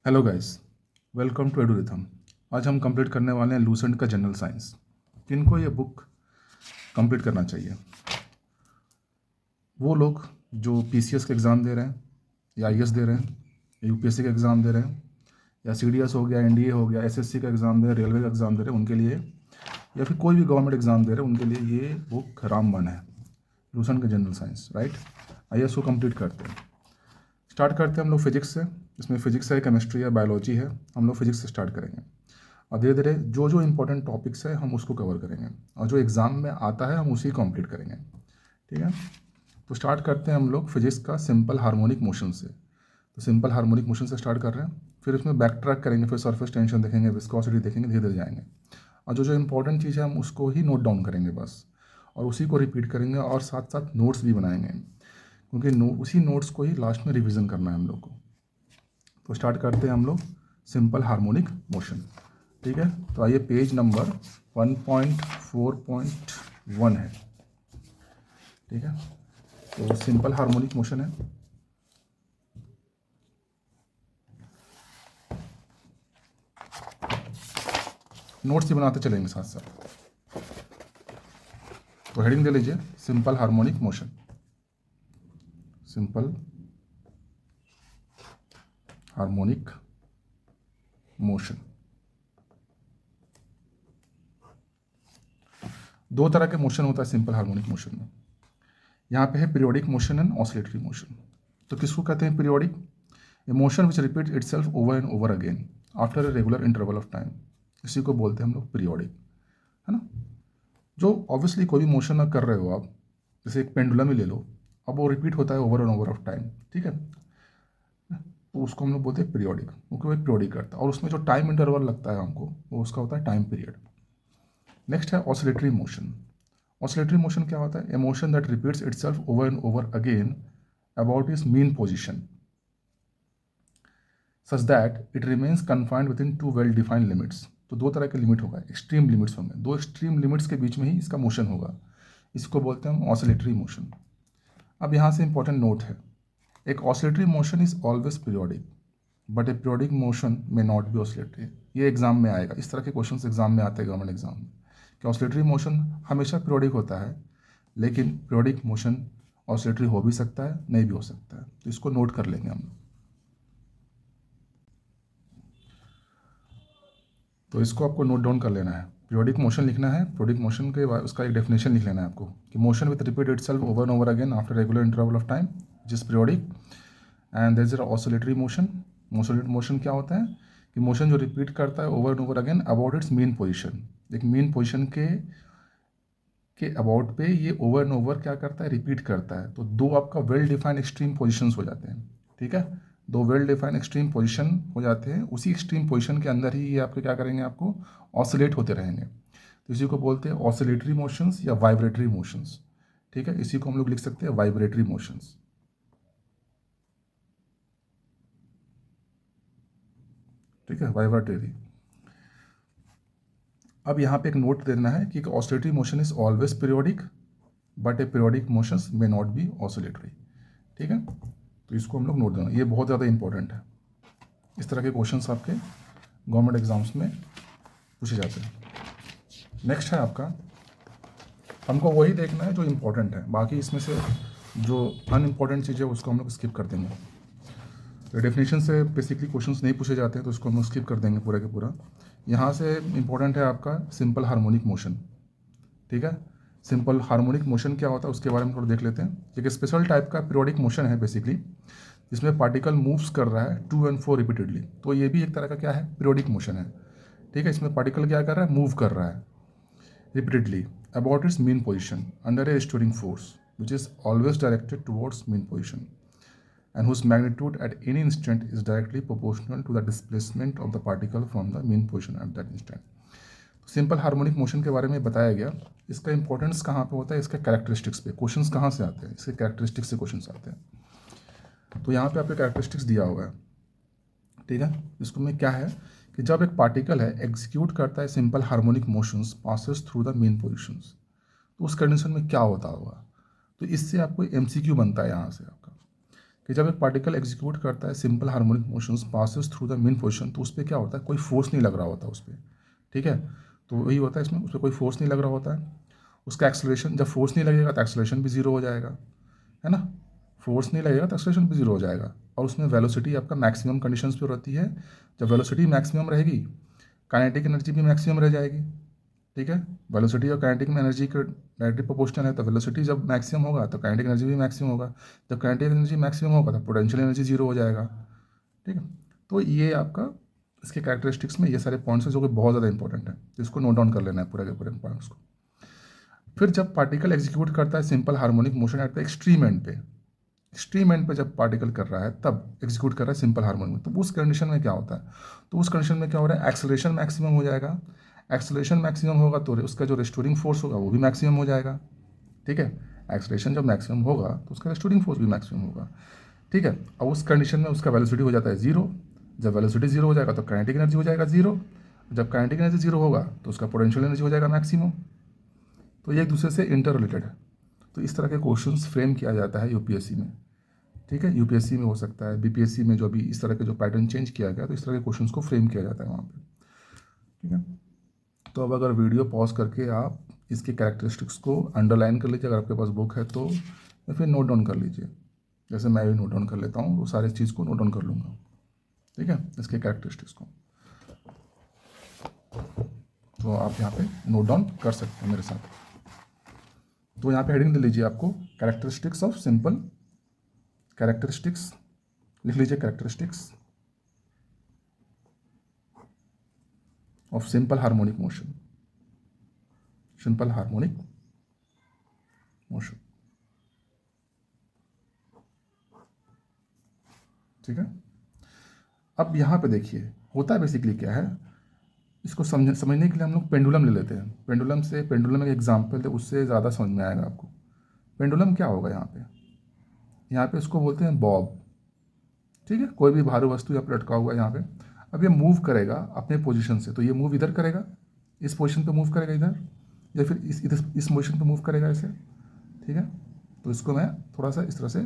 Hello guys, welcome to Edurithm. आज हम complete करने वाले हैं लूसेंट का जनरल साइंस। किनको ये बुक कंप्लीट करना चाहिए? वो लोग जो पीसीएस का एग्ज़ाम दे रहे हैं, या आईएएस दे रहे हैं, या यूपीएससी का एग्ज़ाम दे रहे हैं, या सीडीएस हो गया, एनडीए हो गया, एसएससी का एग्ज़ाम दे रहे हैं, रेलवे का एग्ज़ाम दे रहे हैं, उनके लिए, या फिर कोई भी गवर्नमेंट एग्ज़ाम दे रहे हैं उनके लिए ये बुक रामबाण है, लूसेंट का जनरल साइंस। राइट, आइए इसको कंप्लीट करते हैं। स्टार्ट करते हैं हम लोग फिजिक्स से। इसमें फिजिक्स है, केमिस्ट्री है, बायोलॉजी है। हम लोग फिजिक्स से स्टार्ट करेंगे और धीरे धीरे जो जो इंपॉर्टेंट टॉपिक्स है हम उसको कवर करेंगे, और जो एग्ज़ाम में आता है हम उसी कंप्लीट करेंगे। ठीक है, तो स्टार्ट करते हैं हम लोग फिजिक्स का सिंपल हार्मोनिक मोशन से। तो सिंपल हार्मोनिक मोशन से स्टार्ट कर रहे हैं, फिर इसमें बैक ट्रैक करेंगे, फिर सरफेस टेंशन देखेंगे, विस्कोसिटी देखेंगे, धीरे धीरे जाएंगे। और जो जो इंपॉर्टेंट चीज़ है हम उसको ही नोट डाउन करेंगे बस, और उसी को रिपीट करेंगे, और साथ साथ नोट्स भी बनाएंगे, क्योंकि उसी नोट्स को ही लास्ट में रिवीजन करना है हम लोग को। तो स्टार्ट करते हैं हम लोग सिंपल हार्मोनिक मोशन। ठीक है, तो आइए पेज नंबर 1.4.1 है। ठीक है, तो सिंपल हार्मोनिक मोशन है। नोट्स ही बनाते चलेंगे साथ साथ। तो हेडिंग दे लीजिए simple harmonic motion. Simple harmonic motion. दो तरह के मोशन होता है सिंपल हार्मोनिक मोशन में। यहाँ पे है periodic motion and oscillatory motion. तो किसको कहते हैं periodic? A motion which repeats itself over and over again after a regular interval of time, इसी को बोलते हैं हम लोग पीरियोडिक, है ना। जो ऑब्वियसली कोई भी मोशन ना कर रहे हो आप, जैसे एक पेंडुलम ही ले लो, अब वो रिपीट होता है over and over of time. ठीक है, तो उसको हम लोग बोलते हैं पीरियोडिक, क्योंकि वो एक पीरियोडिक करता है, और उसमें जो टाइम इंटरवल लगता है हमको वो उसका होता है टाइम पीरियड। नेक्स्ट है ऑसिलेटरी मोशन। ऑसिलेटरी मोशन क्या होता है? A motion that repeats itself over and over again about its mean position such that it remains confined within two well defined limits. तो दो तरह के limit होगा, extreme limits होंगे, दो एक्सट्रीम लिमिट्स के बीच में ही इसका मोशन होगा, इसको बोलते हैं हम ऑसिलेटरी मोशन। अब यहाँ से इंपॉर्टेंट नोट है, एक oscillatory motion is always periodic but A periodic motion में नॉट बी ऑसिलेटरी। ये एग्जाम में आएगा, इस तरह के क्वेश्चन एग्जाम में आते हैं गवर्नमेंट एग्जाम में, कि ऑसिलेटरी मोशन हमेशा पीरियोडिक होता है, लेकिन पीरियोडिक मोशन ऑसिलेटरी हो भी सकता है, नहीं भी हो सकता है। तो इसको नोट कर लेंगे हम। तो इसको आपको नोट डाउन कर लेना है, पीरियोडिक मोशन लिखना है, पीरियोडिक मोशन के बाद उसका एक डेफिनेशन लिख लेना है आपको, कि motion with repeat itself over and over again after regular interval of time जिस periodic, and there is oscillatory motion. Oscillatory motion क्या होता है? कि मोशन जो रिपीट करता है over and over again about its mean position, एक mean position के अबाउट पे ये ओवर एंड ओवर क्या करता है? रिपीट करता है। तो दो आपका वेल डिफाइंड एक्सट्रीम पोजिशंस हो जाते हैं। ठीक है, दो वेल डिफाइंड एक्सट्रीम पोजीशन हो जाते हैं, उसी एक्सट्रीम पोजीशन के अंदर ही ये आपके क्या करेंगे? आपको ऑसिलेट होते रहेंगे। तो इसी को बोलते हैं ऑसिलेटरी मोशंस या वाइब्रेटरी मोशंस। ठीक है, इसी को हम लोग लिख सकते हैं वाइब्रेटरी मोशंस। ठीक है, वाइब्रेटरी। अब यहाँ पे एक नोट देना है कि oscillatory motion is always periodic but A periodic motions may not be oscillatory. ठीक है, तो इसको हम लोग नोट देना, ये बहुत ज़्यादा इंपॉर्टेंट है। इस तरह के क्वेश्चंस आपके गवर्नमेंट एग्जाम्स में पूछे जाते हैं। नेक्स्ट है आपका, हमको वही देखना है जो इम्पोर्टेंट है, बाकी इसमें से जो अनइम्पॉर्टेंट चीज़ है उसको हम लोग स्किप कर देंगे। तो डेफिनेशन से बेसिकली क्वेश्चंस नहीं पूछे जाते हैं, तो इसको हम लोग स्किप कर देंगे पूरा के पूरा। यहाँ से इम्पोर्टेंट है आपका सिंपल हार्मोनिक मोशन। ठीक है, सिंपल हार्मोनिक मोशन क्या होता है उसके बारे में थोड़ा देख लेते हैं। एक स्पेशल टाइप का पीरियोडिक मोशन है बेसिकली, जिसमें पार्टिकल मूव्स कर रहा है 2 and 4 रिपीटेडली। तो ये भी एक तरह का क्या है? पीरियोडिक मोशन है। ठीक है, इसमें पार्टिकल क्या कर रहा है? मूव कर रहा है repeatedly about its mean position under a restoring force which is always directed towards mean position and whose magnitude at any instant is directly proportional to the displacement of the particle from the mean position at that instant. Simple harmonic motion के बारे में बताया गया। इसका importance कहाँ पे होता है? इसके कैरेक्टरिस्टिक्स पे। क्वेश्चंस कहाँ से आते हैं? इसके कैरेक्टरिस्टिक्स से क्वेश्चंस आते हैं। तो यहाँ पे आपके कैरेक्टरिस्टिक्स दिया हुआ है। ठीक है, इसको में क्या है कि जब एक पार्टिकल है एग्जीक्यूट करता है simple harmonic motions passes through the main positions, तो उस कंडीशन में क्या होता होगा? तो इससे आपको एमसीक्यू बनता है यहाँ से आपका। कि जब एक पार्टिकल एग्जीक्यूट करता है simple harmonic motions passes through the mean position, तो उस पर क्या होता है, कोई फोर्स नहीं लग रहा होता उस पर, ठीक है। तो वही होता है इसमें, उस पर कोई फोर्स नहीं लग रहा होता है। उसका एक्सलेशन, जब फोर्स नहीं लगेगा तो एक्सलेशन भी जीरो हो जाएगा, है ना। फोर्स नहीं लगेगा तो एक्सलेशन भी जीरो हो जाएगा। और उसमें वेलोसिटी आपका मैक्सिमम कंडीशंस पे रहती है। जब वेलोसिटी मैक्सिमम रहेगी, काइनेटिक एनर्जी भी मैक्सिमम रह जाएगी, ठीक है। वेलोसिटी और काइनेटिक में एनर्जी का डायरेक्टली प्रोपोर्शनल है, तो वेलोसिटी जब मैक्सिमम होगा तो काइनेटिक एनर्जी भी मैक्सिमम होगा। जब काइनेटिक एनर्जी मैक्सिमम होगा तो पोटेंशियल एनर्जी जीरो हो जाएगा, ठीक है। तो ये आपका इसके कैरेक्टरिस्टिक्स में ये सारे पॉइंट्स हैं जो कि बहुत ज़्यादा इंपॉर्टेंट है, तो इसको नोट डाउन कर लेना है पूरे के पूरे पॉइंट्स को। फिर जब पार्टिकल एग्जीक्यूट करता है simple harmonic motion at the extreme and पे, एक्सट्रीम एंड पे जब पार्टिकल कर रहा है तब एग्जीक्यूट कर रहा है सिंपल हार्मोनिक, तो उस कंडीशन में क्या होता है, तो उस कंडीशन में क्या हो रहा है, एक्सेलरेशन मैक्सिमम हो जाएगा। एक्सेलरेशन मैक्सिमम होगा तो उसका जो रेस्टोरिंग फोर्स होगा वो भी मैक्सिमम हो जाएगा, ठीक है। एक्सेलरेशन जब मैक्सिमम होगा तो उसका रेस्टोरिंग फोर्स भी मैक्सिमम होगा, ठीक है। और उस कंडीशन में उसका वेलोसिटी हो जाता है जीरो। जब वेलोसिटी जीरो हो जाएगा तो काइनेटिक एनर्जी हो जाएगा जीरो। जब काइनेटिक एनर्जी जीरो होगा तो उसका पोटेंशियल एनर्जी हो जाएगा मैक्सिमम। तो ये एक दूसरे से इंटर रिलेटेड है। तो इस तरह के क्वेश्चंस फ्रेम किया जाता है यूपीएससी में, ठीक है। यूपीएससी में हो सकता है, बीपीएससी में जो भी इस तरह के जो पैटर्न चेंज किया गया तो इस तरह के क्वेश्चंस को फ्रेम किया जाता है वहाँ पे, ठीक है। तो अब अगर वीडियो पॉज करके आप इसके कैरेक्टरिस्टिक्स को अंडरलाइन कर लीजिए अगर आपके पास बुक है तो, या फिर नोट डाउन कर लीजिए, जैसे मैं भी नोट डाउन कर लेता हूँ, वो सारे चीज़ को नोट डाउन कर लूँगा, ठीक है, इसके कैरेक्टरिस्टिक्स को। तो आप यहाँ पे नोट डाउन कर सकते हैं मेरे साथ। तो यहाँ पे हेडिंग दे लीजिए आपको, कैरेक्टरिस्टिक्स ऑफ सिंपल, कैरेक्टरिस्टिक्स लिख लीजिए, characteristics of simple harmonic motion, simple harmonic motion, ठीक है। अब यहाँ पे देखिए होता है बेसिकली क्या है, इसको समझने के लिए हम लोग पेंडुलम ले लेते हैं। पेंडुलम से, पेंडुलम एक एग्जाम्पल है, उससे ज़्यादा समझ में आएगा आपको। पेंडुलम क्या होगा यहाँ पे इसको बोलते हैं बॉब, ठीक है। कोई भी भारी वस्तु यहाँ पे लटका हुआ है यहाँ पे, अब ये मूव करेगा अपने पोजीशन से, तो ये मूव इधर करेगा, इस पोजीशन पे मूव करेगा इधर, या फिर इस पोजीशन पे मूव करेगा ऐसे, ठीक है। तो इसको मैं थोड़ा सा इस तरह से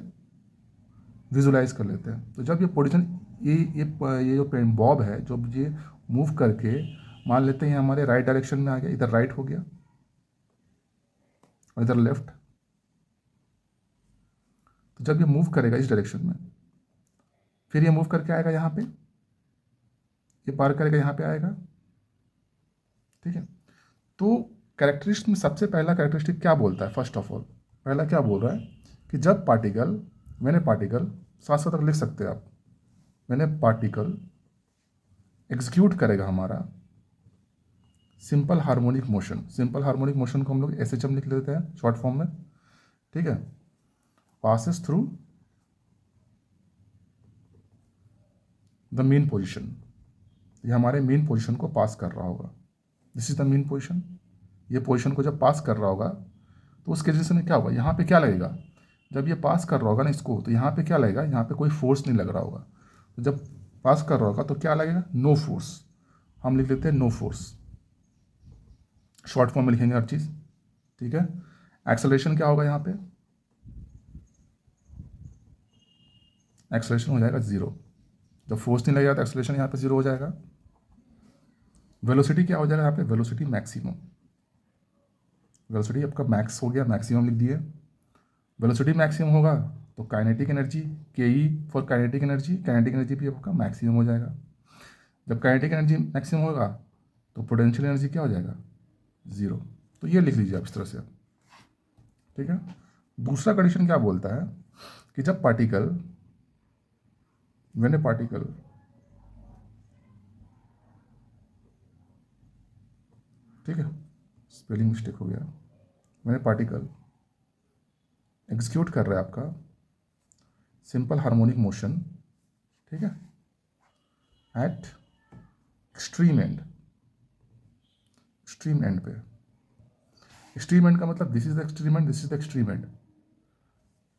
विजुलाइज कर लेते हैं। तो जब ये पोजीशन, ये जो पेन बॉब है, जो ये मूव करके मान लेते हैं हमारे राइट डायरेक्शन में आ गया, इधर राइट हो गया और इधर लेफ्ट। तो जब ये मूव करेगा इस डायरेक्शन में, फिर ये मूव करके आएगा यहाँ पे, ये पार करेगा यहाँ पे आएगा, ठीक है। तो कैरेक्टरिस्टिक में सबसे पहला कैरेक्टरिस्टिक क्या बोलता है, फर्स्ट ऑफ ऑल पहला क्या बोल रहा है कि जब पार्टिकल, मैंने पार्टिकल साथ साथ लिख सकते हैं आप, मैंने पार्टिकल एग्जीक्यूट करेगा हमारा simple harmonic motion, simple harmonic motion को हम लोग एसएचएम लिख लेते हैं शॉर्ट फॉर्म में, ठीक है। Passes through the mean position, ये हमारे मीन पोजीशन को पास कर रहा होगा, this is the mean position. ये पोजीशन को जब पास कर रहा होगा तो उस केस में क्या होगा, यहाँ पे क्या लगेगा, जब ये पास कर रहा होगा ना इसको, तो यहाँ पे क्या लगेगा, यहाँ पे कोई फोर्स नहीं लग रहा होगा। तो जब पास कर रहा होगा तो क्या लगेगा, नो फोर्स, हम लिख लेते हैं नो फोर्स, शॉर्ट फॉर्म में लिखेंगे हर चीज़, ठीक है। एक्सेलरेशन क्या होगा यहाँ पे, एक्सेलरेशन हो जाएगा जीरो, जब फोर्स नहीं लगेगा तो एक्सेलरेशन यहाँ पे जीरो हो जाएगा। वेलोसिटी क्या हो जाएगा यहाँ पे, वेलोसिटी मैक्सिमम, वेलोसिटी आपका मैक्स हो गया, मैक्सिमम लिख दिए। वेलोसिटी मैक्सिमम होगा तो काइनेटिक एनर्जी, के E for kinetic energy, kinetic energy भी आपका मैक्सिमम हो जाएगा। जब काइनेटिक एनर्जी मैक्सिमम होगा तो पोटेंशियल एनर्जी क्या हो जाएगा, ज़ीरो। तो ये लिख लीजिए आप इस तरह से, ठीक है। दूसरा कंडीशन क्या बोलता है कि जब पार्टिकल, व्हेन ए पार्टिकल, ठीक है, स्पेलिंग मिस्टेक हो गया, व्हेन ए पार्टिकल एग्जीक्यूट कर रहा है आपका सिंपल हार्मोनिक मोशन, ठीक है, eight extreme and, extreme and पे, एक्सट्रीम एंड का मतलब this is the extreme and, this is the extreme and,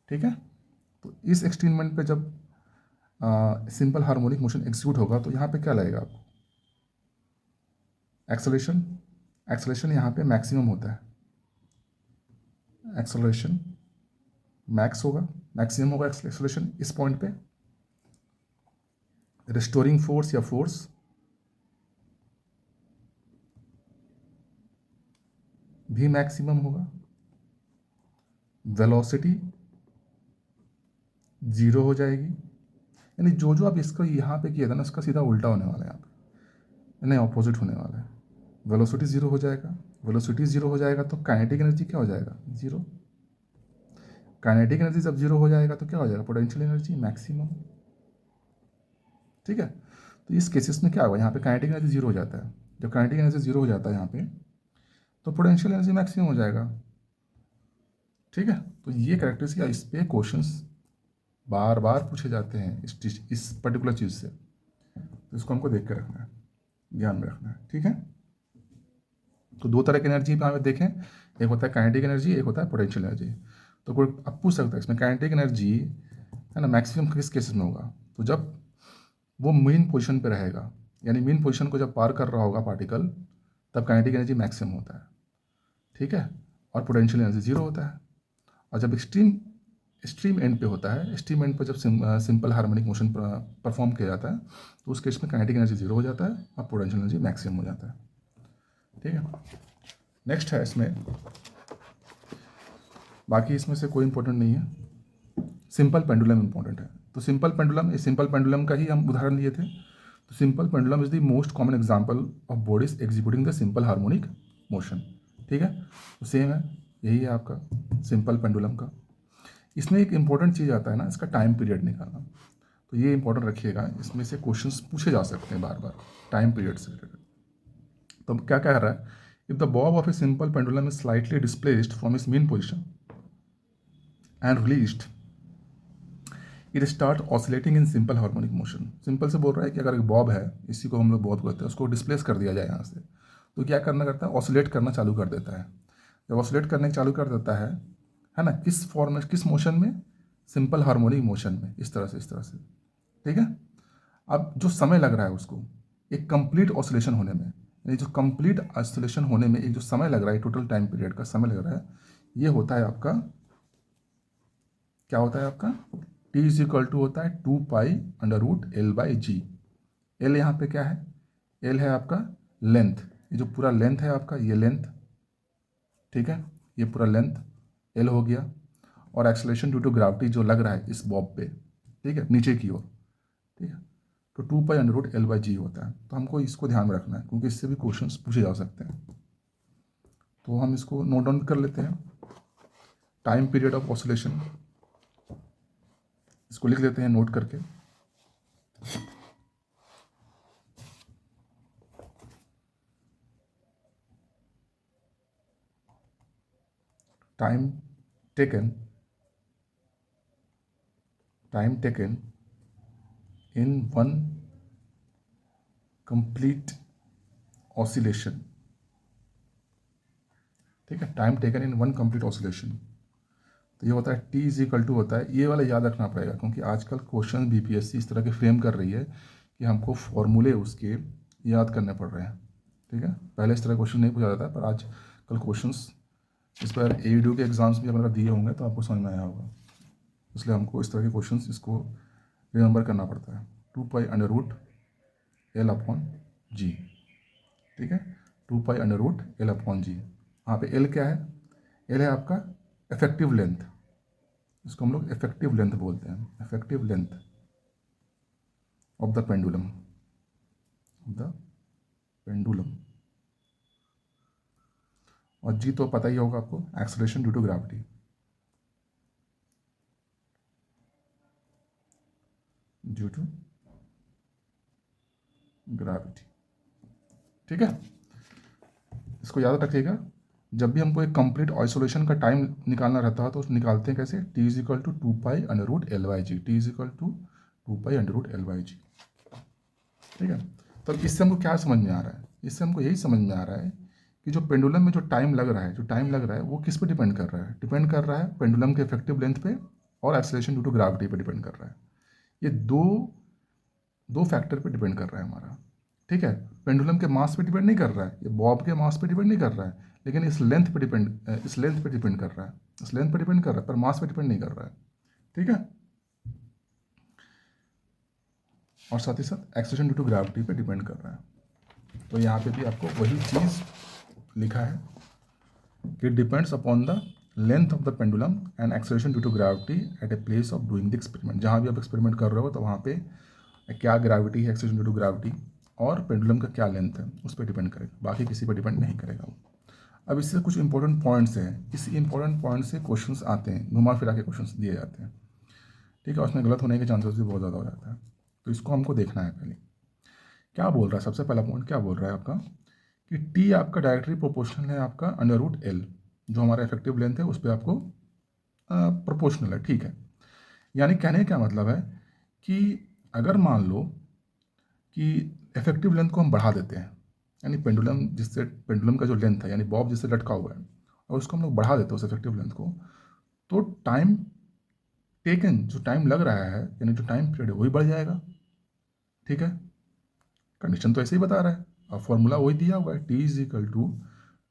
ठीक है। तो इस एक्सट्रीम एंड पे जब सिंपल हार्मोनिक मोशन एग्जीक्यूट होगा तो यहाँ पे क्या लगेगा आपको, एक्सेलरेशन, एक्सेलरेशन यहाँ पे मैक्सिमम होता है, एक्सेलरेशन मैक्स होगा, मैक्सिमम होगा एक्सेलरेशन इस पॉइंट पे। रिस्टोरिंग फोर्स या फोर्स भी मैक्सिमम होगा। वेलोसिटी जीरो हो जाएगी, यानी जो जो आप इसको यहाँ पे किया था ना उसका सीधा उल्टा होने वाला है, यहाँ पे नहीं ऑपोजिट होने वाला है। वेलोसिटी जीरो हो जाएगा, वेलोसिटी जीरो हो जाएगा तो काइनेटिक एनर्जी क्या हो जाएगा, जीरो। काइनेटिक एनर्जी जब जीरो हो जाएगा तो क्या हो जाएगा, पोटेंशियल एनर्जी मैक्सिमम। ठीक है, तो इस केसेस में क्या होगा, यहाँ पे काइनेटिक एनर्जी जीरो हो जाता है। जब काइनेटिक एनर्जी जीरो हो जाता है यहाँ पे तो पोटेंशियल एनर्जी मैक्सिमम हो जाएगा। ठीक है, तो ये कैरेक्टरिस्टिक इस पे क्वेश्चंस बार बार पूछे जाते हैं इस पर्टिकुलर चीज़ से, तो इसको हमको देख के रखना है, ध्यान में रखना है। ठीक है, तो दो तरह की एनर्जी पे हमें देखें, एक होता है काइनेटिक एनर्जी, एक होता है पोटेंशियल एनर्जी। तो कोई अब पूछ सकता है इसमें काइनेटिक एनर्जी है ना मैक्सिमम किस केसेस में होगा, तो जब वो मेन पोजीशन पे रहेगा, यानी मेन पोजीशन को जब पार कर रहा होगा पार्टिकल, तब काइनेटिक एनर्जी मैक्सिमम होता है। ठीक है, और पोटेंशियल एनर्जी जीरो होता है। और जब एक्सट्रीम एंड पे होता है, एक्सट्रीम एंड पर जब सिंपल हार्मोनिक मोशन परफॉर्म किया जाता है तो उस केस में काइनेटिक एनर्जी जीरो हो जाता है और पोटेंशियल एनर्जी मैक्सिमम हो जाता है। ठीक है, नेक्स्ट है इसमें, बाकी इसमें से कोई इंपॉर्टेंट नहीं है, सिंपल पेंडुलम इंपॉर्टेंट है। तो सिंपल पेंडुलम, इस सिंपल पेंडुलम का ही हम उदाहरण लिए थे। तो simple pendulum is the most common example of bodies executing the simple harmonic motion. ठीक है, तो सेम है, यही है आपका सिंपल पेंडुलम का। इसमें एक इंपॉर्टेंट चीज़ आता है ना, इसका टाइम पीरियड निकालना। तो ये इंपॉर्टेंट रखिएगा, इसमें से क्वेश्चंस पूछे जा सकते हैं बार बार टाइम पीरियड से रिलेटेड। तो क्या कह रहा है, if the Bob of a simple pendulum is slightly displaced from its main position and released, it start oscillating in simple harmonic motion. Simple से बोल रहा है कि अगर एक बॉब है, इसी को हम लोग बॉब कहते हैं, उसको डिस्प्लेस कर दिया जाए यहाँ से, तो क्या करना करता है, ऑसिलेट करना चालू कर देता है। जब ऑसिलेट करने चालू कर देता है ना, किस फॉर्म में, किस मोशन में, सिंपल हार्मोनिक मोशन में, इस तरह से, इस तरह से। ठीक है, अब जो समय लग रहा है उसको एक कंप्लीट ऑसिलेशन होने में, यानी जो कंप्लीट ऑसिलेशन होने में एक जो समय लग रहा है, टोटल टाइम पीरियड का समय लग रहा है, ये होता है आपका, क्या होता है आपका, T इज इक्वल टू होता है 2π√L/g। L यहाँ पे क्या है, L है आपका लेंथ, ये जो पूरा लेंथ है आपका, ये लेंथ। ठीक है, ये पूरा लेंथ L हो गया, और एक्सेलरेशन ड्यू टू ग्रेविटी जो लग रहा है इस बॉब पे, ठीक है, नीचे की ओर। ठीक है, तो 2π√L/g होता है। तो हमको इसको ध्यान में रखना है क्योंकि इससे भी क्वेश्चंस पूछे जा सकते हैं। तो हम इसको नोट डाउन कर लेते हैं, टाइम पीरियड ऑफ ऑसिलेशन, इसको लिख लेते हैं नोट करके। Time taken in one complete oscillation. ठीक है, time taken in one complete oscillation, तो ये होता है T इज इक्वल टू होता है, ये वाला याद रखना पड़ेगा क्योंकि आजकल क्वेश्चन BPSC इस तरह के फ्रेम कर रही है कि हमको फॉर्मूले उसके याद करने पड़ रहे हैं। ठीक है, पहले इस तरह क्वेश्चन नहीं पूछा जाता, पर आज कल क्वेश्चंस इस पर AEDU के एग्जाम्स भी अगर दिए होंगे तो आपको समझ में आया होगा, इसलिए हमको इस तरह के क्वेश्चंस इसको रिमेंबर करना पड़ता है। 2π√L/g। ठीक है, 2π√L/g। यहाँ पे L क्या है, L है आपका इफेक्टिव लेंथ, इसको हम लोग इफेक्टिव लेंथ बोलते हैं, effective length of the pendulum, और G तो पता ही होगा आपको, acceleration due to gravity. Due to gravity. ठीक है, इसको याद रखिएगा, जब भी हमको एक कंप्लीट आइसोलेशन का टाइम निकालना रहता है तो निकालते हैं कैसे, T is equal to 2π√L/g, T is equal to 2π√L/g। ठीक है, तो इससे हमको क्या समझ में आ रहा है, इससे हमको यही समझ में आ रहा है कि जो पेंडुलम में जो टाइम लग रहा है वो किस पे डिपेंड कर रहा है, पेंडुलम के इफेक्टिव लेंथ पे और एक्सेलरेशन ड्यू टू ग्रेविटी पे डिपेंड कर रहा है। ये दो फैक्टर पे डिपेंड कर रहा है हमारा। ठीक है, पेंडुलम के मास पे डिपेंड नहीं कर रहा है, ये बॉब के मास पे डिपेंड नहीं कर रहा है, लेकिन इस लेंथ पे डिपेंड कर रहा है, पर मास पे डिपेंड नहीं कर रहा है। ठीक है। और साथ ही साथ एक्सेलरेशन ड्यू टू ग्रेविटी पे डिपेंड कर रहा है। तो यहाँ पे भी आपको वही चीज़ लिखा है कि depends upon the length of the pendulum and acceleration due to gravity at a place of doing the experiment. जहाँ भी आप एक्सपेरिमेंट कर रहे हो तो वहाँ पे क्या ग्रेविटी है, एक्सेलरेशन ड्यू टू ग्रेविटी, और पेंडुलम का क्या लेंथ है, उस पर डिपेंड करेगा, बाकी किसी पर डिपेंड नहीं करेगा वो। अब इससे कुछ इंपॉर्टेंट पॉइंट्स हैं, इस इंपॉर्टेंट पॉइंट से क्वेश्चंस आते हैं, घुमा फिरा के क्वेश्चंस दिए जाते हैं, ठीक है। उसमें गलत होने के चांसेस भी बहुत ज़्यादा हो जाता है, तो इसको हमको देखना है पहले। क्या बोल रहा है, सबसे पहला पॉइंट क्या बोल रहा है आपका कि टी आपका डायरेक्टली प्रोपोर्शनल है आपका अंडर रूट एल, जो हमारा इफेक्टिव लेंथ है उस पर आपको प्रोपोर्शनल है, ठीक है। यानी कहने का मतलब है कि अगर मान लो कि इफेक्टिव लेंथ को हम बढ़ा देते हैं, यानी पेंडुलम जिससे पेंडुलम का जो लेंथ है यानी बॉब जिससे लटका हुआ है, और उसको हम लोग बढ़ा देते हैं उस इफेक्टिव लेंथ को, तो टाइम टेकन, जो टाइम लग रहा है यानी जो टाइम पीरियड है वही बढ़ जाएगा, ठीक है। कंडीशन तो ऐसे ही बता रहा है, और फॉर्मूला वही दिया हुआ है, T is equal to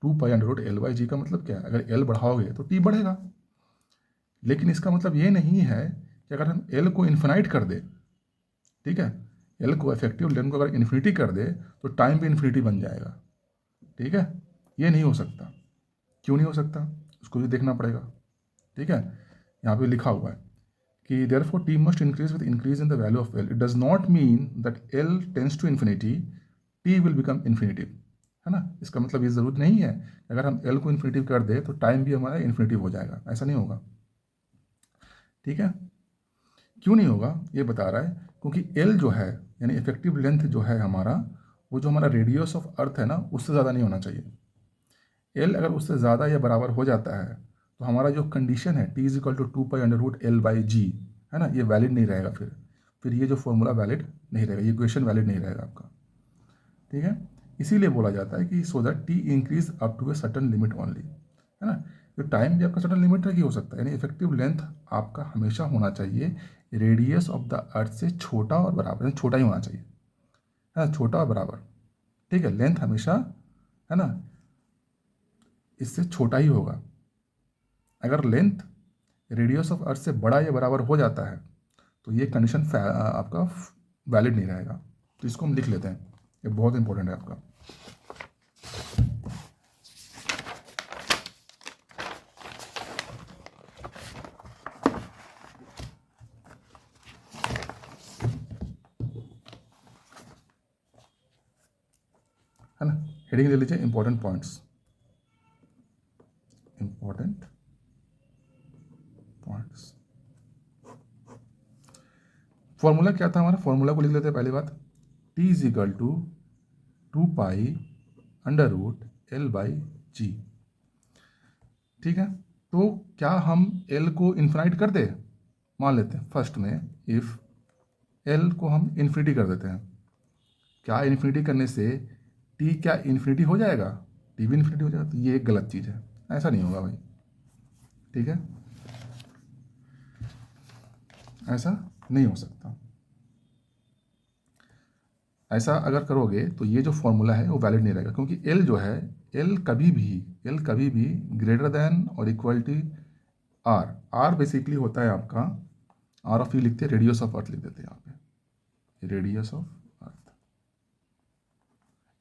2 pi under root L by g. का मतलब क्या है, अगर एल बढ़ाओगे तो टी बढ़ेगा, लेकिन इसका मतलब ये नहीं है कि अगर हम एल को इन्फिनाइट कर दे, ठीक है, एल को इफेक्टिव लेंथ को अगर इन्फिनिटी कर दे तो टाइम भी इन्फिनिटी बन जाएगा, ठीक है। ये नहीं हो सकता। क्यों नहीं हो सकता, उसको भी देखना पड़ेगा, ठीक है। यहाँ पे लिखा हुआ है कि therefore t must increase with increase in the value of L. It does not mean that L tends to infinity, t will become infinitive, है ना। इसका मतलब ये ज़रूरत नहीं है कि अगर हम L को इन्फिनिटिव कर दें तो टाइम भी हमारा इन्फिनिटिव हो जाएगा, ऐसा नहीं होगा, ठीक है। क्यों नहीं होगा ये बता रहा है, क्योंकि L जो है यानी इफेक्टिव लेंथ जो है हमारा, वो जो हमारा रेडियस ऑफ अर्थ है ना उससे ज़्यादा नहीं होना चाहिए। L अगर उससे ज़्यादा या बराबर हो जाता है तो हमारा जो कंडीशन है t is equal to 2 pi under root L by g, है ना, ये वैलिड नहीं रहेगा, फिर ये जो फॉर्मूला वैलिड नहीं रहेगा, ये इक्वेशन वैलिड नहीं रहेगा आपका, ठीक है। इसीलिए बोला जाता है कि so that T increase up to a certain limit only, है ना। तो टाइम भी आपका सर्टन लिमिट तक ही हो सकता है, यानी इफेक्टिव लेंथ आपका हमेशा होना चाहिए रेडियस ऑफ द अर्थ से छोटा और बराबर, यानी छोटा ही होना चाहिए, है ना, छोटा और बराबर, ठीक है। लेंथ हमेशा, है ना, इससे छोटा ही होगा। अगर लेंथ रेडियस ऑफ अर्थ से बड़ा या बराबर हो जाता है तो ये कंडीशन आपका वैलिड नहीं रहेगा। तो इसको हम लिख लेते हैं, ये बहुत इंपॉर्टेंट है आपका। है ना, हेडिंग ले लीजिए important points, important points. Formula क्या था हमारा, फॉर्मूला को लिख लेते हैं पहली बात, T is equal to 2 pi under root L by g, ठीक है। तो क्या हम एल को इन्फिनाइट कर दे, मान लेते हैं फर्स्ट में इफ एल को हम इन्फिनिटी कर देते हैं, क्या इन्फिनिटी करने से टी क्या इन्फिनिटी हो जाएगा, टी भी इन्फिनिटी हो जाएगा, तो ये एक गलत चीज़ है, ऐसा नहीं होगा भाई, ठीक है, ऐसा नहीं हो सकता। ऐसा अगर करोगे तो ये जो फॉर्मूला है वो वैलिड नहीं रहेगा, क्योंकि एल जो है, एल कभी भी ग्रेटर देन और equal to R, R basically होता है आपका, आर ऑफ यू लिखते हैं, रेडियस ऑफ अर्थ लिख देते हैं यहाँ पे, रेडियस ऑफ अर्थ।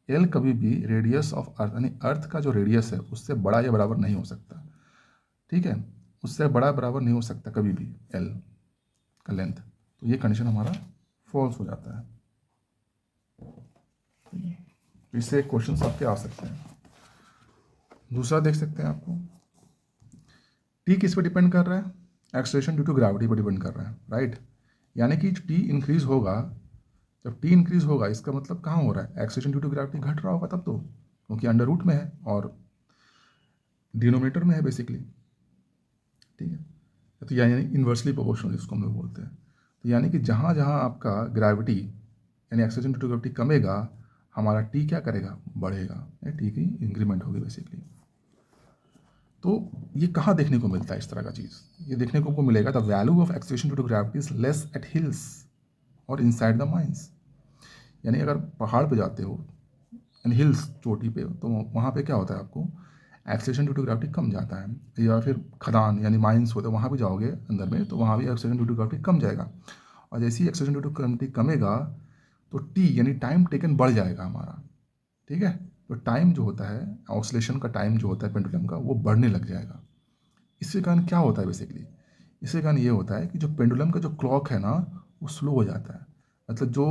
एल कभी भी रेडियस ऑफ अर्थ यानी अर्थ का जो रेडियस है उससे बड़ा या बराबर नहीं हो सकता, ठीक है, उससे बड़ा बराबर नहीं हो सकता कभी भी एल का लेंथ, तो ये कंडीशन हमारा फॉल्स हो जाता है। तो इससे क्वेश्चन आपके आ सकते हैं। दूसरा देख सकते हैं आपको, टी किस पे डिपेंड कर रहा है, एक्सेलरेशन ड्यू टू ग्रेविटी पर डिपेंड कर रहा है, राइट। यानी कि टी इंक्रीज होगा, जब टी इंक्रीज होगा इसका मतलब कहाँ हो रहा है, एक्सेलरेशन ड्यू टू ग्रेविटी घट रहा होगा तब तो, क्योंकि अंडर रूट में है और डिनोमिनेटर में है बेसिकली, ठीक है। तो यानी इन्वर्सली प्रोपोर्शनल इसको हम लोग बोलते हैं। तो यानी कि जहाँ जहाँ आपका ग्रेविटी यानी एक्सेलरेशन ड्यू टू ग्रेविटी कमेगा, हमारा टी क्या करेगा, बढ़ेगा, टी की इंक्रीमेंट होगी बेसिकली। तो ये कहाँ देखने को मिलता है इस तरह का चीज़, ये देखने को मिलेगा the value of acceleration due to gravity is less at hills और इनसाइड द माइंस। यानी अगर पहाड़ पे जाते हो यानी हिल्स चोटी पे, तो वहाँ पे क्या होता है आपको, एक्सेलेरेशन ड्यू टू ग्रेविटी कम जाता है। या फिर खदान यानी माइंस होते हैं, वहाँ भी जाओगे अंदर में तो वहाँ भी एक्सेलेरेशन ड्यू टू ग्रेविटी कम जाएगा। और जैसे ही एक्सेलेरेशन ड्यू टू ग्रेविटी कमेगा तो टी यानी टाइम टेकन बढ़ जाएगा हमारा। ठीक है, तो टाइम जो होता है, ऑसिलेशन का टाइम जो होता है पेंडुलम का, वो बढ़ने लग जाएगा। इसके कारण क्या होता है बेसिकली, इसके कारण ये होता है कि जो पेंडुलम का जो क्लॉक है ना वो स्लो हो जाता है। मतलब जो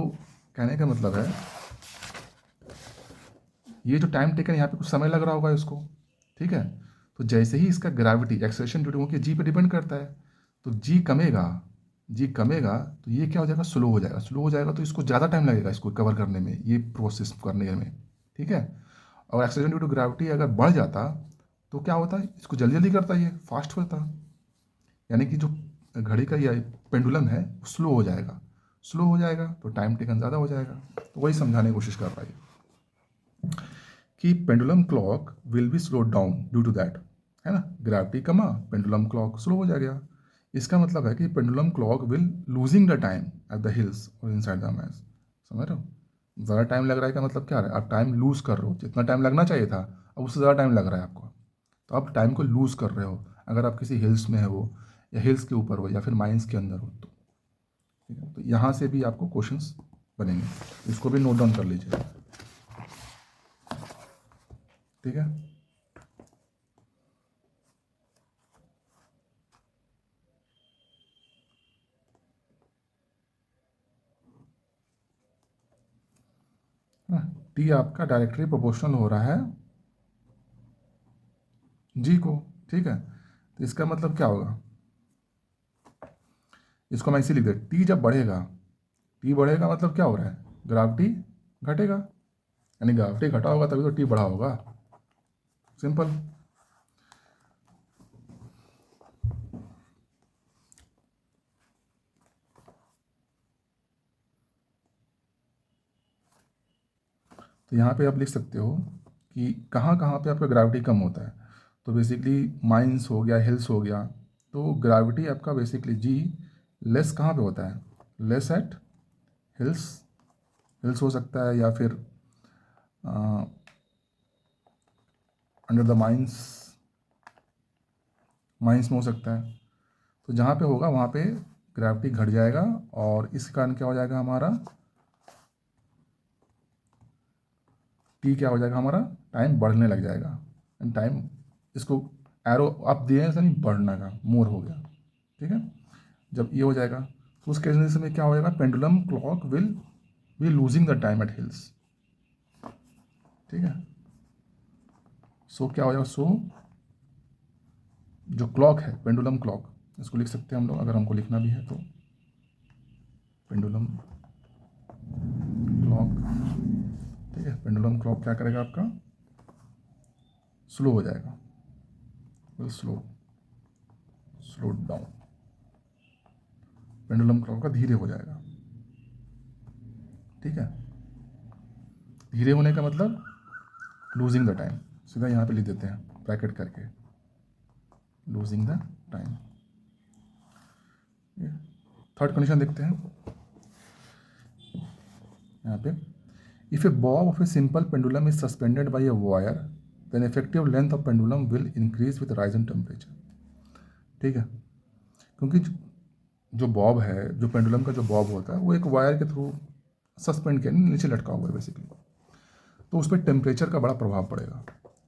कहने का मतलब है, ये जो टाइम टेकन यहाँ पे कुछ समय लग रहा होगा इसको, ठीक है। तो जैसे ही इसका ग्रेविटी एक्सेलरेशन ड्यू टू जी पे डिपेंड करता है, तो जी कमेगा, जी कमेगा तो ये क्या हो जाएगा, स्लो हो जाएगा। स्लो हो जाएगा तो इसको ज़्यादा टाइम लगेगा इसको कवर करने में, ये प्रोसेस करने में, ठीक है। और एक्सेलरेशन ड्यू टू ग्रेविटी अगर बढ़ जाता तो क्या होता है, इसको जल्दी जल्दी करता, ये फास्ट होता, यानी कि जो घड़ी का या पेंडुलम है वो स्लो हो जाएगा। स्लो हो जाएगा तो टाइम टेकन ज़्यादा हो जाएगा। तो वही समझाने की कोशिश कर रहा है कि pendulum clock will be slow down due to that, है ना। ग्रेविटी कमा, पेंडुलम क्लॉक स्लो हो जाएगा। इसका मतलब है कि pendulum clock will losing the time at the hills और इनसाइड द मैस। समझ रहे हो, ज़्यादा टाइम लग रहा है का मतलब क्या है, आप टाइम लूज कर रहे हो। जितना टाइम लगना चाहिए था अब उससे ज़्यादा टाइम लग रहा है आपको, तो आप टाइम को लूज़ कर रहे हो। अगर आप किसी हिल्स में है वो, या हिल्स के ऊपर हो, या फिर माइंस के अंदर हो, तो ठीक है। तो यहाँ से भी आपको क्वेश्चंस बनेंगे, इसको भी नोट डाउन कर लीजिए, ठीक है। टी आपका डायरेक्टली प्रोपोर्शनल हो रहा है जी को, ठीक है। तो इसका मतलब क्या होगा, इसको मैं इसी लिख दे, टी जब बढ़ेगा, टी बढ़ेगा मतलब क्या हो रहा है, ग्राविटी घटेगा, यानी ग्राविटी घटा होगा तभी तो टी बढ़ा होगा, सिंपल। तो यहाँ पे आप लिख सकते हो कि कहाँ कहाँ पे आपका ग्रेविटी कम होता है। तो बेसिकली माइंस हो गया, हिल्स हो गया, तो ग्रेविटी आपका बेसिकली जी लेस कहाँ पे होता है, लेस एट हिल्स, हिल्स हो सकता है, या फिर अंडर द माइंस, माइंस में हो सकता है। तो जहाँ पे होगा वहाँ पे ग्रेविटी घट जाएगा, और इस कारण क्या हो जाएगा हमारा, टी क्या हो जाएगा हमारा, टाइम बढ़ने लग जाएगा। एंड टाइम, इसको एरो आप दिए ऐसा नहीं, बढ़ने का मोर हो गया, ठीक है। जब ये हो जाएगा तो उस केस में क्या हो जाएगा, pendulum clock will be losing the time at hills, ठीक है। सो क्या हो जाएगा, सो जो क्लॉक है पेंडुलम क्लॉक, इसको लिख सकते हैं हम लोग अगर हमको लिखना भी है तो, पेंडुलम क्लॉक, ठीक है। पेंडुलम क्लॉक क्या करेगा आपका, स्लो हो जाएगा, slow, slow down, pendulum clock का धीरे हो जाएगा, ठीक है। धीरे होने का मतलब लूजिंग द टाइम, सीधा यहाँ पे लिख देते हैं ब्रैकेट करके, losing the time. Third condition देखते हैं यहाँ पे, if a bob of a simple pendulum is suspended by a wire then effective length of pendulum will increase with rise in temperature, ठीक है। क्योंकि जो बॉब है, जो पेंडुलम का जो बॉब होता है वो एक वायर के थ्रू सस्पेंड के नीचे लटका हुआ है बेसिकली, तो उस पर टेम्परेचर का बड़ा प्रभाव पड़ेगा,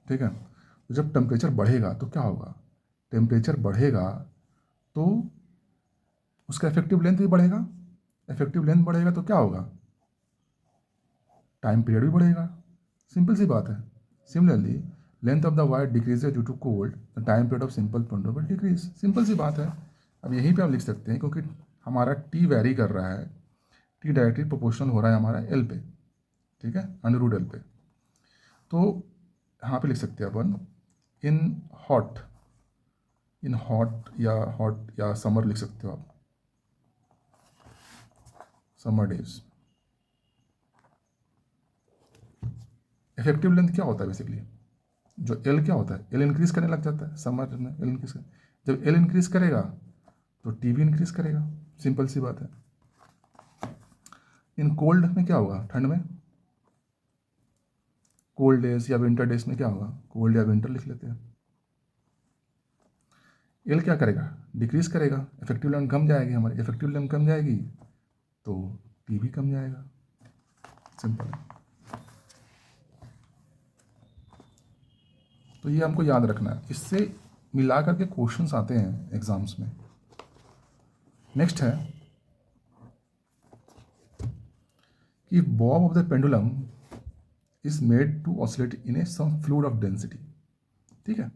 ठीक है। तो जब टेम्परेचर बढ़ेगा तो क्या होगा, टेम्परेचर बढ़ेगा तो उसका इफेक्टिव लेंथ भी बढ़ेगा, इफेक्टिव लेंथ बढ़ेगा तो क्या होगा, टाइम पीरियड भी बढ़ेगा, सिंपल सी बात है। Similarly length of the wire decreases due to cold, the time period of simple pendulum will decrease, simple सी बात है। अब यहीं पे हम लिख सकते हैं क्योंकि हमारा टी वैरी कर रहा है, टी डायरेक्टली प्रोपोर्शनल हो रहा है हमारा एल पे, ठीक है, अंडर रूट एल पे। तो यहाँ पे लिख सकते हैं अपन इन हॉट, इन हॉट या समर लिख सकते हो आप, समर डेज। इफेक्टिव लेंथ क्या होता है बेसिकली, जो एल क्या होता है, एल इंक्रीज करने लग जाता है समर में, एल इंक्रीज कर, जब एल इंक्रीज करेगा तो टी भी इंक्रीज करेगा, सिंपल सी बात है। इन कोल्ड में क्या होगा, ठंड में कोल्ड डेज या विंटर डेज में क्या होगा, कोल्ड या विंटर लिख लेते हैं। एल क्या करेगा, डिक्रीज करेगा, इफेक्टिव लेंथ कम जाएगी, हमारी इफेक्टिव लेंथ कम जाएगी तो टी भी कम जाएगा, सिंपल है। तो ये हमको याद रखना है, इससे मिला करके क्वेश्चंस आते हैं एग्जाम्स में। नेक्स्ट है कि bob of the pendulum is made to oscillate in a some fluid of density. ठीक है,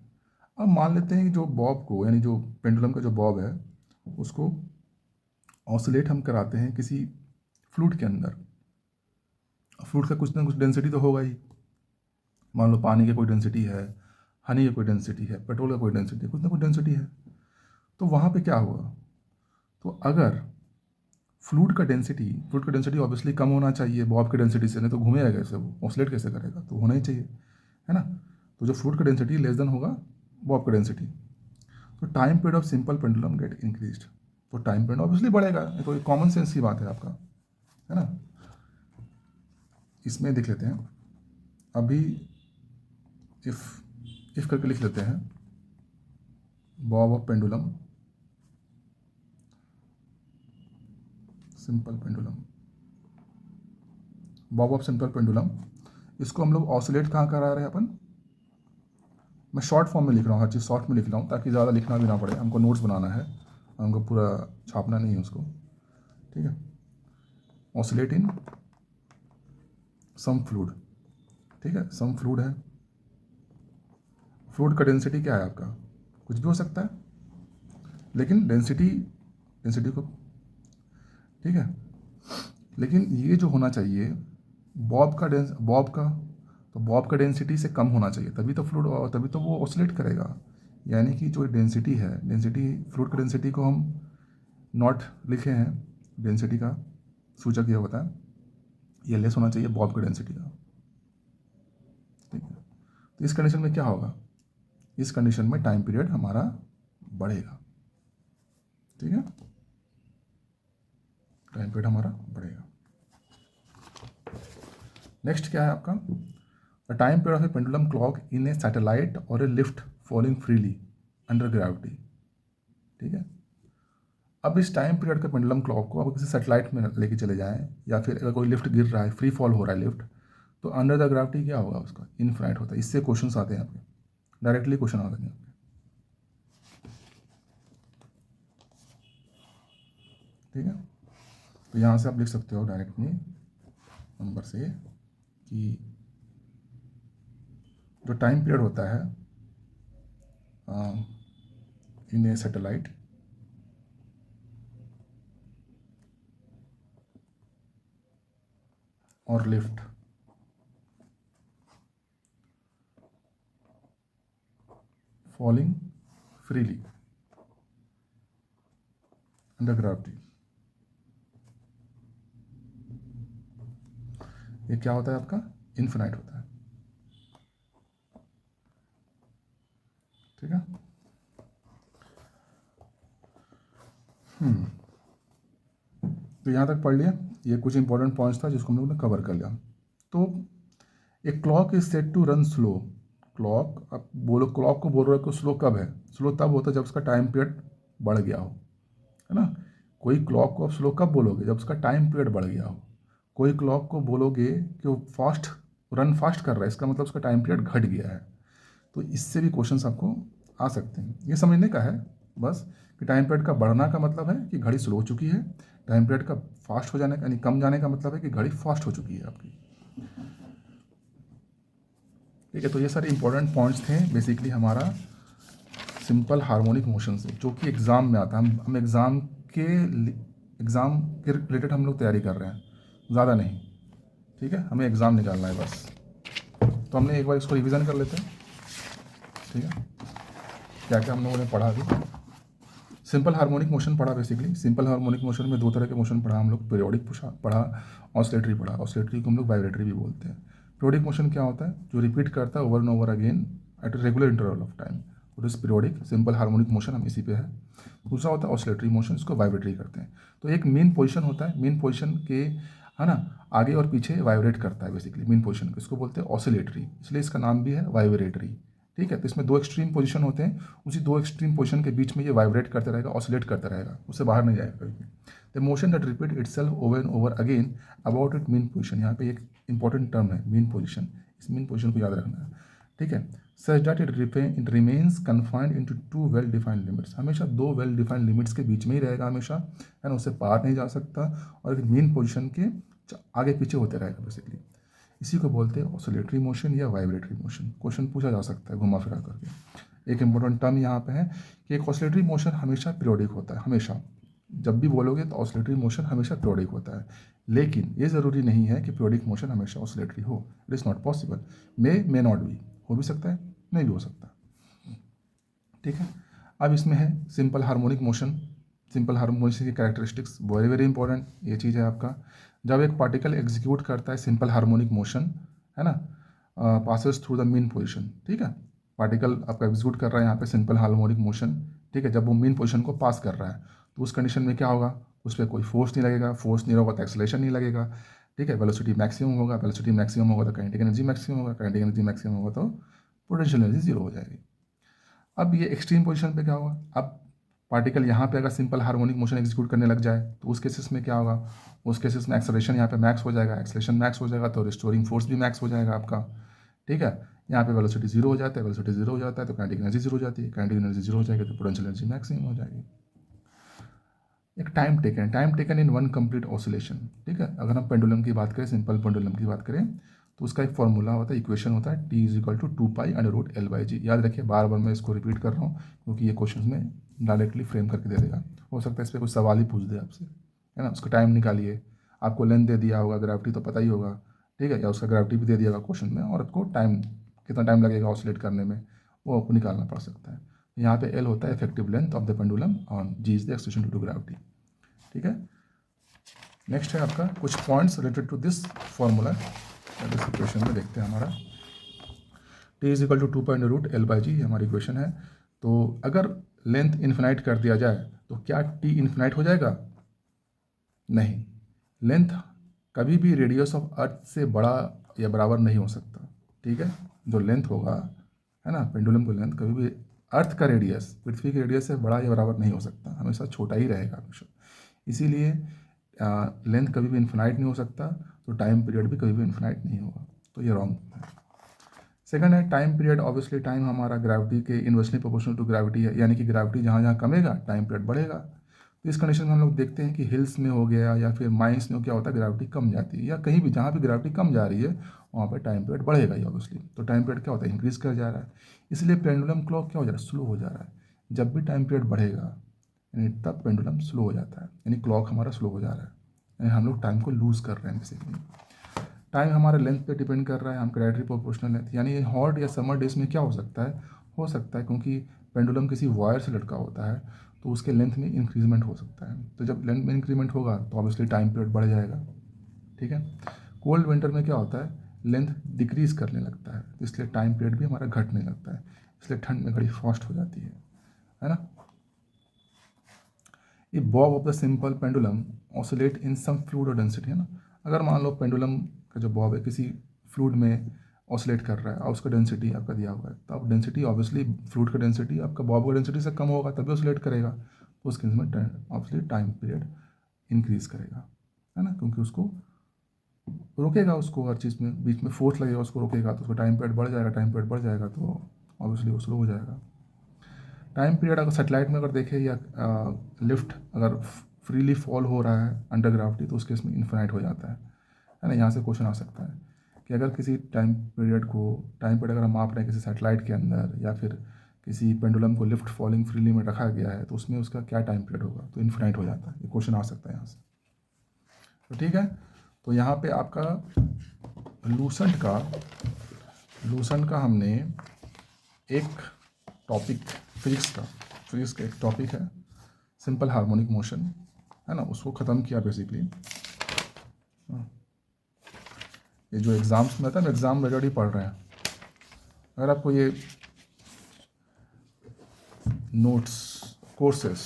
अब मान लेते हैं कि जो बॉब को, यानी जो पेंडुलम का जो बॉब है उसको ऑसिलेट हम कराते हैं किसी फ्लूइड के अंदर। फ्लूइड का कुछ ना कुछ डेंसिटी तो होगा ही, मान लो पानी की कोई डेंसिटी है, हनी की कोई डेंसिटी है, पेट्रोल का कोई डेंसिटी है, कुछ ना कुछ डेंसिटी है। तो वहाँ पे क्या होगा, तो अगर फ्लूइड का डेंसिटी ऑब्वियसली कम होना चाहिए बॉब की डेंसिटी से, नहीं तो घूमेगा कैसे, वो ऑसिलेट कैसे करेगा, तो होना ही चाहिए, है ना। तो जो फ्लूइड का डेंसिटी लेस देन होगा बॉब का डेंसिटी, तो time period of simple pendulum get increased, तो टाइम पीरियड ऑब्वियसली बढ़ेगा, ये तो कॉमन सेंस की बात है आपका, है ना। इसमें देख लेते हैं अभी, इफ करके लिख लेते हैं Bob of pendulum, simple pendulum, Bob of simple pendulum, इसको हम लोग ऑसिलेट कहाँ करा रहे हैं अपन, मैं शॉर्ट फॉर्म में लिख रहा हूँ, हर चीज़ शॉर्ट में लिख रहा हूँ ताकि ज़्यादा लिखना भी ना पड़े, हमको नोट्स बनाना है, हमको पूरा छापना नहीं है उसको, ठीक है। ऑसिलेट इन सम फ्लूइड, ठीक है, सम फ्लूइड है, फ्लूइड का डेंसिटी क्या है आपका, कुछ भी हो सकता है, लेकिन डेंसिटी को, ठीक है, लेकिन ये जो होना चाहिए बॉब का तो बॉब का डेंसिटी से कम होना चाहिए, तभी तो फ्लूइड, तभी तो वो ऑसिलेट करेगा। यानी कि जो डेंसिटी है, फ्लूइड का डेंसिटी को हम नॉट लिखे हैं, डेंसिटी का सूचक ये होता है, ये लेस होना चाहिए बॉब का डेंसिटी का, ठीक है। तो इस कंडीशन में क्या होगा, इस कंडीशन में टाइम पीरियड हमारा बढ़ेगा, ठीक है, टाइम पीरियड हमारा बढ़ेगा। नेक्स्ट क्या है आपका, the time period of a pendulum clock in a satellite और a lift falling freely under gravity, ठीक है। अब इस टाइम पीरियड का पेंडुलम क्लॉक को अब किसी सैटेलाइट में लेके चले जाएं, या फिर अगर कोई लिफ्ट गिर रहा है, फ्री फॉल हो रहा है लिफ्ट, तो अंडर द ग्रेविटी क्या होगा उसका, इनफाइनाइट होता है। इससे क्वेश्चंस आते हैं आपके, डायरेक्टली क्वेश्चन आते हैं आपके, ठीक है। तो यहाँ से आप लिख सकते हो डायरेक्टली नंबर से कि जो टाइम पीरियड होता है इन ए सैटेलाइट और lift falling freely under gravity, ये क्या होता है आपका, इनफिनाइट होता है, ठीक है। तो यहाँ तक पढ़ लिया, ये कुछ इंपॉर्टेंट पॉइंट्स था जिसको हम लोगों ने कवर कर लिया। तो एक clock is set to run slow, clock, अब बोलो क्लॉक को बोल रहे हो कि स्लो कब है, स्लो तब होता है जब उसका टाइम पीरियड बढ़ गया हो, है ना। कोई क्लॉक को आप स्लो कब बोलोगे, जब उसका टाइम पीरियड बढ़ गया हो। कोई क्लॉक को बोलोगे कि वो रन फास्ट कर रहा है, इसका मतलब उसका टाइम पीरियड घट गया है। तो इससे भी क्वेश्चंस आपको आ सकते हैं, ये समझने का है बस कि टाइम पीरियड का बढ़ना का मतलब है कि घड़ी स्लो हो चुकी है, टाइम पीरियड का फास्ट हो जाने का यानी कम जाने का मतलब है कि घड़ी फास्ट हो चुकी है आपकी, ठीक है। तो ये सारे इंपॉर्टेंट पॉइंट्स थे बेसिकली हमारा सिंपल हार्मोनिक मोशन से, जो कि एग्ज़ाम में आता है। हम एग्ज़ाम के रिलेटेड हम लोग तैयारी कर रहे हैं, ज़्यादा नहीं, ठीक है, हमें एग्ज़ाम निकालना है बस। तो हमने एक बार इसको रिवीजन कर लेते हैं, ठीक है, क्या क्या हम लोगों ने पढ़ा अभी। सिंपल हार्मोनिक मोशन पढ़ा, बेसिकली सिंपल हार्मोनिक मोशन में दो तरह के मोशन पढ़ा हम लोग, पीरियोडिक पढ़ा, ऑसिलेटरी पढ़ा। ऑसिलेटरी को हम लोग वाइब्रेटरी भी बोलते हैं। पीरियोडिक मोशन क्या होता है, जो रिपीट करता है over and over again at a regular interval of time, वो is periodic. Simple harmonic motion हम इसी पे है। दूसरा होता है ऑसिलेटरी मोशन, इसको वाइब्रेटरी करते हैं। तो एक मेन पोजीशन होता है, मेन पोजीशन के है ना, आगे और पीछे वाइब्रेट करता है बेसिकली मीन पोजीशन को, इसको बोलते हैं ऑसिलेटरी, इसलिए इसका नाम भी है वाइब्रेटरी। ठीक है, तो इसमें दो एक्सट्रीम पोजीशन होते हैं, उसी दो एक्सट्रीम पोजीशन के बीच में ये वाइब्रेट करता रहेगा, ऑसिलेट करता रहेगा, उससे बाहर नहीं जाएगा कभी भी। The motion that repeat itself over and over again about it mean position, यहाँ पे एक इंपॉर्टेंट टर्म है मीन पोजीशन, इस मीन पोजीशन को याद रखना है। ठीक है, सच that it remains confined into two well defined limits, हमेशा दो वेल डिफाइंड लिमिट्स के बीच में ही रहेगा हमेशा, है ना, उससे पार नहीं जा सकता, और एक मीन पोजीशन के आगे पीछे होते रहेगा बेसिकली। इसी को बोलते हैं ऑसिलेटरी मोशन या वाइब्रेटरी मोशन। क्वेश्चन पूछा जा सकता है घुमा फिरा करके। एक इंपॉर्टेंट टर्म यहाँ पे है कि एक ऑसिलेटरी मोशन हमेशा पीरियोडिक होता है, हमेशा जब भी बोलोगे तो ऑसिलेटरी मोशन हमेशा पीरियोडिक होता है, लेकिन ये ज़रूरी नहीं है कि पीरियोडिक मोशन हमेशा ऑसिलेटरी हो, it is not possible, may not be, हो भी सकता है नहीं भी हो सकता। ठीक है, अब इसमें है simple harmonic motion. Simple harmonic motion की कैरेक्टरिस्टिक्स वेरी वेरी इंपॉर्टेंट, ये चीज़ है आपका, जब एक पार्टिकल एग्जीक्यूट करता है सिंपल हार्मोनिक मोशन, है ना, passes through the mean position. ठीक है, पार्टिकल आपका एग्जीक्यूट कर रहा है यहाँ पे सिंपल हार्मोनिक मोशन। ठीक है, जब वो मीन पोजीशन को पास कर रहा है तो उस कंडीशन में क्या होगा, उस पर कोई फोर्स नहीं लगेगा, फोर्स नहीं होगा तो एक्सेलरेशन नहीं लगेगा। ठीक है, वेलोसिटी मैक्सिमम होगा, वेलोसिटी मैक्सिमम होगा तो काइनेटिक एनर्जी मैक्सिमम होगा, काइनेटिक एनर्जी मैक्सिमम होगा तो पोटेंशियल एनर्जी जीरो हो जाएगी। अब ये एक्सट्रीम पोजीशन पे क्या होगा, अब पार्टिकल यहाँ पे अगर सिंपल हार्मोनिक मोशन एग्जीक्यूट करने लग जाए तो उस केसेस में क्या होगा, उस केसेस में एक्सेलरेशन यहाँ पे मैक्स हो जाएगा, एक्सेलरेशन मैक्स हो जाएगा तो रिस्टोरिंग फोर्स भी मैक्स हो जाएगा आपका। ठीक है, यहाँ पे वेलोसिटी जीरो हो जाता है, वेलोसिटी जीरो हो जाता है तो काइनेटिक एनर्जी जीरो हो जाती है, काइनेटिक एनर्जी जीरो हो जाएगी तो पोटेंशियल एनर्जी मैक्सिमम हो जाएगी। एक time taken in one complete oscillation. ठीक है, अगर हम पेंडुलम की बात करें, सिंपल पेंडुलम की बात करें तो उसका एक फॉर्मूला होता है, इक्वेशन होता है, T is equal to 2π√L/g। याद रखिए, बार बार मैं इसको रिपीट कर रहा हूँ क्योंकि ये क्वेश्चन में डायरेक्टली फ्रेम करके दे देगा, हो सकता है इस पर कुछ सवाल ही पूछ दे आपसे, है ना। उसका टाइम निकालिए, आपको लेंथ दे दिया होगा, ग्रेविटी तो पता ही होगा, ठीक है, या उसका ग्रेविटी भी दे दिया होगा क्वेश्चन में, और आपको टाइम कितना टाइम लगेगा ऑसिलेट करने में वो आपको निकालना पड़ सकता है। यहाँ पे L होता है effective length of the pendulum और G is the acceleration due to gravity. ठीक है, नेक्स्ट है आपका कुछ points related to this formula, इस इक्वेशन में देखते हैं हमारा T is equal to 2π√L/g हमारी इक्वेशन है। तो अगर लेंथ इन्फिनाइट कर दिया जाए तो क्या T इन्फिनाइट हो जाएगा, नहीं, लेंथ कभी भी रेडियस ऑफ अर्थ से बड़ा या बराबर नहीं हो सकता। ठीक है, जो लेंथ होगा, है ना, पेंडुलम को लेंथ कभी भी अर्थ का रेडियस, पृथ्वी के रेडियस से बड़ा या बराबर नहीं हो सकता, हमेशा छोटा ही रहेगा हमेशा। इसीलिए लेंथ कभी भी इन्फिनाइट नहीं हो सकता, तो टाइम पीरियड भी कभी भी इन्फिनाइट नहीं होगा, तो ये रॉन्ग है। सेकंड है टाइम पीरियड, ऑब्वियसली टाइम हमारा ग्रेविटी के इन्वर्सली प्रोपोर्शनल टू ग्रेविटी है, यानी कि ग्रेविटी जहाँ जहाँ कमेगा टाइम पीरियड बढ़ेगा। तो इस कंडीशन में हम लोग देखते हैं कि हिल्स में हो गया या फिर माइंस में क्या होता है, ग्रेविटी कम जाती है, या कहीं भी जहाँ भी ग्रेविटी कम जा रही है वहाँ पर टाइम पीरियड बढ़ेगा ही ऑब्वियसली। तो टाइम पीरियड क्या होता है, इंक्रीज कर जा रहा है, इसलिए पेंडुलम क्लॉक क्या हो जा रहा है, स्लो हो जा रहा है। जब भी टाइम पीरियड बढ़ेगा यानी तब पेंडुलम स्लो हो जाता है, यानी क्लॉक हमारा स्लो हो जा रहा है, यानी हम लोग टाइम को लूज़ कर रहे हैं बेसिकली। टाइम हमारे लेंथ पे डिपेंड कर रहा है, हम डायरेक्टली प्रोपोर्शनल लेंथ, यानी हॉट या समर डेज में क्या हो सकता है क्योंकि पेंडुलम किसी वायर से लटका होता है तो उसके लेंथ में इंक्रीजमेंट हो सकता है, तो जब लेंथ में इंक्रीमेंट होगा तो ऑब्वियसली टाइम पीरियड बढ़ जाएगा। ठीक है, कोल्ड विंटर में क्या होता है, लेंथ डिक्रीज करने लगता है, इसलिए टाइम पीरियड भी हमारा घटने लगता है, इसलिए ठंड में घड़ी फास्ट हो जाती है ना। ये bob of the simple pendulum oscillate in some fluid और डेंसिटी, है ना, अगर मान लो पेंडुलम का जो बॉब है किसी फ्लूइड में ऑसिलेट कर रहा है और उसका डेंसिटी आपका दिया हुआ है, तो अब डेंसिटी ऑब्वियसली फ्लूइड का डेंसिटी आपका बॉब का डेंसिटी से कम होगा तभी ऑसिलेट करेगा, तो उस केस में ऑब्वियसली टाइम पीरियड इंक्रीज करेगा, है ना, क्योंकि उसको रोकेगा, उसको हर चीज़ में बीच में फोर्स लगेगा, उसको रोकेगा तो उसका टाइम पीरियड बढ़ जाएगा, टाइम पीरियड बढ़ जाएगा तो ऑब्वियसली वो स्लो हो जाएगा। टाइम पीरियड अगर सेटेलाइट में अगर देखें या लिफ्ट अगर फ्रीली फॉल हो रहा है अंडर ग्राविटी तो उस केस में इन्फिनाइट हो जाता है ना। यहाँ से क्वेश्चन आ सकता है कि अगर किसी टाइम पीरियड अगर हम माप रहे हैं किसी सेटेलाइट के अंदर या फिर किसी पेंडुलम को लिफ्ट फॉलिंग फ्रीली में रखा गया है तो उसमें उसका क्या टाइम पीरियड होगा, तो इन्फिनाइट हो जाता है, ये क्वेश्चन आ सकता है यहाँ से। तो ठीक है, तो यहाँ पे आपका लूसेंट का हमने एक टॉपिक फिजिक्स का एक टॉपिक है सिंपल हार्मोनिक मोशन, है ना, उसको ख़त्म किया बेसिकली। ये जो एग्ज़ाम्स में था, हम एग्ज़ाम ऑलरेडी पढ़ रहे हैं, अगर आपको ये नोट्स कोर्सेस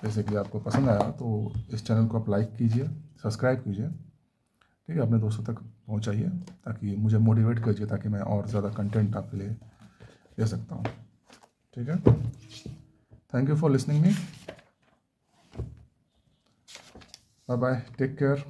बेसिकली आपको पसंद आया तो इस चैनल को आप लाइक कीजिए, सब्सक्राइब कीजिए, ठीक है, अपने दोस्तों तक पहुंचाइए ताकि मुझे मोटिवेट कीजिए, ताकि मैं और ज़्यादा कंटेंट आपके लिए दे सकता हूँ। ठीक है, thank you for listening me, bye bye, take care.